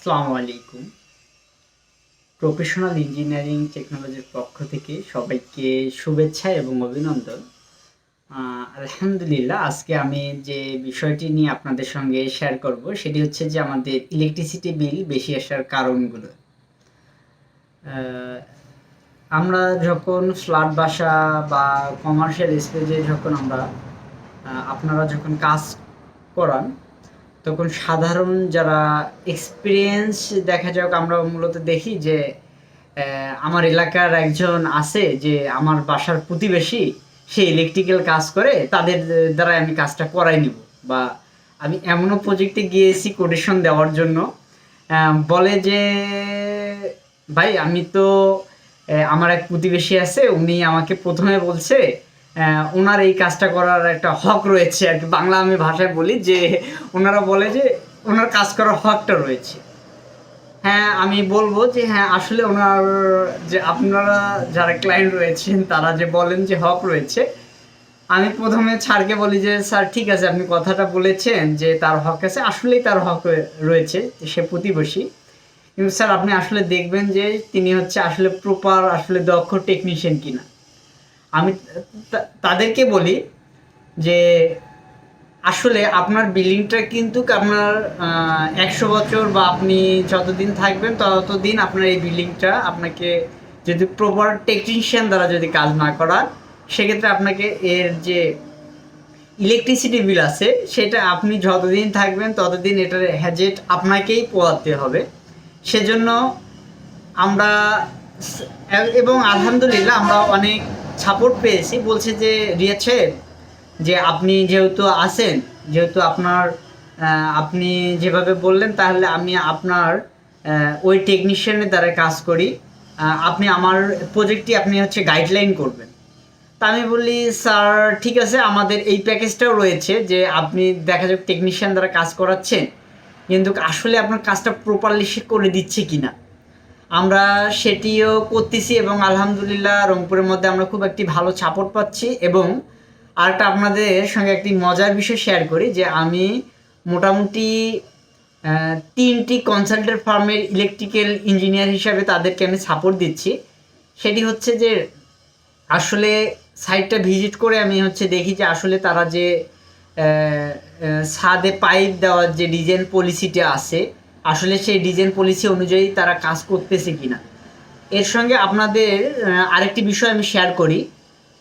আসসালামু আলাইকুম। Professional engineering টেকনোলজির পক্ষ থেকে সবাইকে শুভেচ্ছা এবং অভিনন্দন। আলহামদুলিল্লাহ, আজকে আমি যে বিষয়টি নিয়ে আপনাদের সঙ্গে শেয়ার করব সেটি হচ্ছে যে আমাদের ইলেকট্রিসিটি বিল বেশি আসার কারণগুলো। আ আমরা যখন ফ্ল্যাট বাসা বা কমার্শিয়াল স্পেসে যখন আপনারা যখন কাজ করান, তখন সাধারণ যারা এক্সপেরিয়েন্স দেখা যাক আমরা মূলত দেখি যে আমার এলাকার একজন আছে যে আমার বাসার প্রতিবেশী, সে ইলেকট্রিক্যাল কাজ করে, তাদের দ্বারা আমি কাজটা করাই নিব। বা আমি এমনও প্রজেক্টে গিয়েছি কোটেশন দেওয়ার জন্য, বলে যে ভাই আমি তো আমার এক প্রতিবেশী আছে, উনি আমাকে প্রথমে বলছে ওনার এই কাজটা করার একটা হক রয়েছে আর কি, বাংলা আমি ভাষায় বলি যে ওনারা বলে যে ওনার কাজ করার হকটা রয়েছে। হ্যাঁ, আমি বলব যে হ্যাঁ, আসলে ওনার যে আপনারা যারা ক্লায়েন্ট রয়েছেন তারা যে বলেন যে হক রয়েছে, আমি প্রথমে স্যারকে বলি যে স্যার ঠিক আছে, আপনি কথাটা বলেছেন যে তার হক আছে, আসলেই তার হক রয়েছে, সে প্রতিবেশী। কিন্তু স্যার আপনি আসলে দেখবেন যে তিনি হচ্ছে আসলে প্রপার আসলে দক্ষ টেকনিশিয়ান কিনা। আমি তাদেরকে বলি যে আসলে আপনার বিল্ডিংটা কিন্তু আপনার ১০০ বছর বা আপনি যতদিন থাকবেন ততদিন আপনার এই বিল্ডিংটা আপনাকে যদি প্রপার টেকনিশিয়ান দ্বারা যদি কাজ না করান, সেক্ষেত্রে আপনাকে এর যে ইলেকট্রিসিটি বিল আছে সেটা আপনি যতদিন থাকবেন ততদিন এটার হ্যাজেট আপনাকেই পোহাতে হবে। সেজন্য আমরা এবং আলহামদুলিল্লাহ আমরা অনেক সাপোর্ট পেয়েছি। বলছে যে রিয়াদ সাহেব, যে আপনি যেহেতু আছেন, যেহেতু আপনি যেভাবে বললেন, তাহলে আমি আপনার ওই টেকনিশিয়ানের দ্বারা কাজ করি। আপনি আমার প্রজেক্টটি আপনি হচ্ছে গাইডলাইন করবেন। তা আমি বলি স্যার ঠিক আছে, আমাদের এই প্যাকেজটাও রয়েছে যে আপনি দেখা যাক টেকনিশিয়ান দ্বারা কাজ করাচ্ছেন, কিন্তু আসলে আপনার কাজটা প্রপারলি সে করে দিচ্ছে কিনা আমরা সেটিও করতেছি। এবং আলহামদুলিল্লাহ রংপুরের মধ্যে আমরা খুব একটি ভালো সাপোর্ট পাচ্ছি। এবং আরেকটা আপনাদের সঙ্গে একটি মজার বিষয় শেয়ার করি যে আমি মোটামুটি ৩টি কনসালটেন্ট ফার্মের ইলেকট্রিক্যাল ইঞ্জিনিয়ার হিসাবে তাদেরকে আমি সাপোর্ট দিচ্ছি। সেটি হচ্ছে যে আসলে সাইটটা ভিজিট করে আমি হচ্ছে দেখি যে আসলে তারা যে ছাদে পাইপ দেওয়ার যে ডিজাইন পলিসিটা আছে, আসলে সেই ডিজাইন পলিসি অনুযায়ী তারা কাজ করতেছে কিনা। এর সঙ্গে আপনাদের আরেকটি বিষয় আমি শেয়ার করি,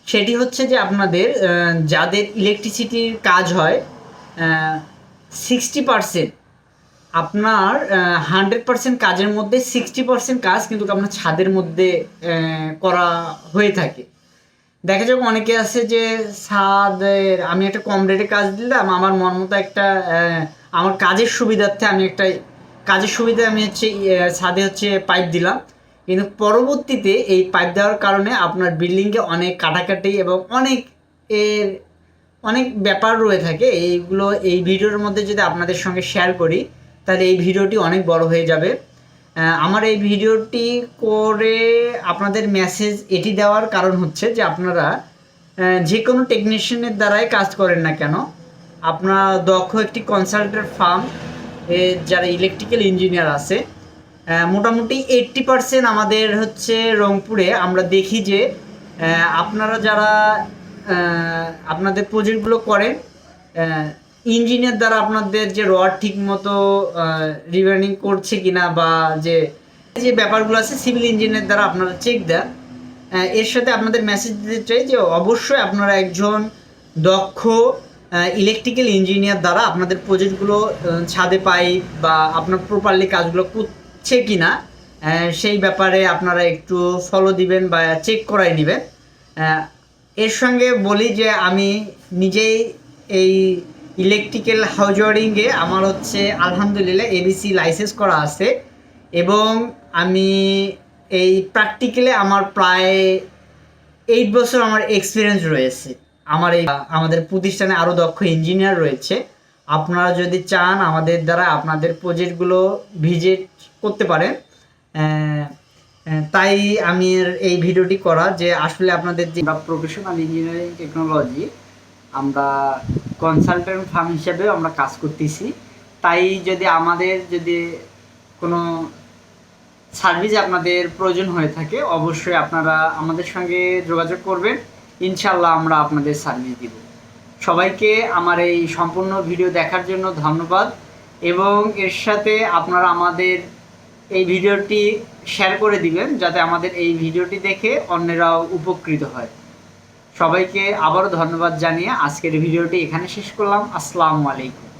সেটি হচ্ছে যে আপনাদের যাদের ইলেকট্রিসিটির কাজ হয় 60% আপনার 100% কাজের মধ্যে 60% কাজ কিন্তু আপনার ছাদের মধ্যে করা হয়ে থাকে। দেখা যাক অনেকে আছে যে ছাদের আমি একটা কম রেটে কাজ দিলাম, আমার মন মতো একটা আমার কাজের সুবিধার্থে আমি হচ্ছে ছাদে হচ্ছে পাইপ দিলাম, কিন্তু পরবর্তীতে এই পাইপ দেওয়ার কারণে আপনার বিল্ডিংয়ে অনেক কাটাকাটি এবং এর অনেক ব্যাপার রয়ে থাকে। এইগুলো এই ভিডিওর মধ্যে যদি আপনাদের সঙ্গে শেয়ার করি তাহলে এই ভিডিওটি অনেক বড় হয়ে যাবে। আমার এই ভিডিওটি করে আপনাদের মেসেজ এটি দেওয়ার কারণ হচ্ছে যে আপনারা যে কোনো টেকনিশিয়ানের দ্বারাই কাজ করেন না কেন, আপনার দক্ষ একটি কনসালটেন্ট ফার্ম যারা ইলেকট্রিক্যাল ইঞ্জিনিয়ার আছে, মোটামুটি 80% আমাদের হচ্ছে রংপুরে আমরা দেখি যে আপনারা যারা আপনাদের প্রজেক্টগুলো করেন, ইঞ্জিনিয়ার দ্বারা আপনাদের যে রড ঠিক মতো রিবার্নিং করছে কিনা বা যে যে ব্যাপারগুলো আছে সিভিল ইঞ্জিনিয়ার দ্বারা আপনারা চেক দেন। এর সাথে আপনাদের মেসেজ দিতে চাই যে অবশ্যই আপনারা একজন দক্ষ ইলেকট্রিক্যাল ইঞ্জিনিয়ার দ্বারা আপনাদের প্রজেক্টগুলো ছাদে পাইপ বা আপনার প্রপারলি কাজগুলো করছে কিনা সেই ব্যাপারে আপনারা একটু ফলো দিবেন বা চেক করাই নেবেন। এর সঙ্গে বলি যে আমি নিজেই এই ইলেকট্রিক্যাল হাউস ওয়ারিংয়ে আমার হচ্ছে আলহামদুলিল্লাহ এবিসি লাইসেন্স করা আছে এবং আমি এই প্র্যাকটিক্যালে আমার প্রায় 8 বছর আমার এক্সপিরিয়েন্স রয়েছে। আমাদের প্রতিষ্ঠানে আরও দক্ষ ইঞ্জিনিয়ার রয়েছে। আপনারা যদি চান আমাদের দ্বারা আপনাদের প্রজেক্টগুলো ভিজিট করতে পারেন। তাই আমি এই ভিডিওটি করা যে আসলে আপনাদের যে প্রফেশনাল ইঞ্জিনিয়ারিং টেকনোলজি আমরা কনসালটেন্ট ফার্ম হিসেবে আমরা কাজ করতেছি। তাই যদি কোনো সার্ভিস আপনাদের প্রয়োজন হয়ে থাকে, অবশ্যই আপনারা আমাদের সঙ্গে যোগাযোগ করবেন, ইনশাল্লাহ আমরা আপনাদের সার্ভিস দিব। সবাইকে আমার এই সম্পূর্ণ ভিডিও দেখার জন্য ধন্যবাদ, এবং এর সাথে আপনারা আমাদের এই ভিডিওটি শেয়ার করে দিবেন যাতে আমাদের এই ভিডিওটি দেখে অন্যরাও উপকৃত হয়। সবাইকে আবারও ধন্যবাদ জানিয়ে আজকের ভিডিওটি এখানে শেষ করলাম। আসসালামু আলাইকুম।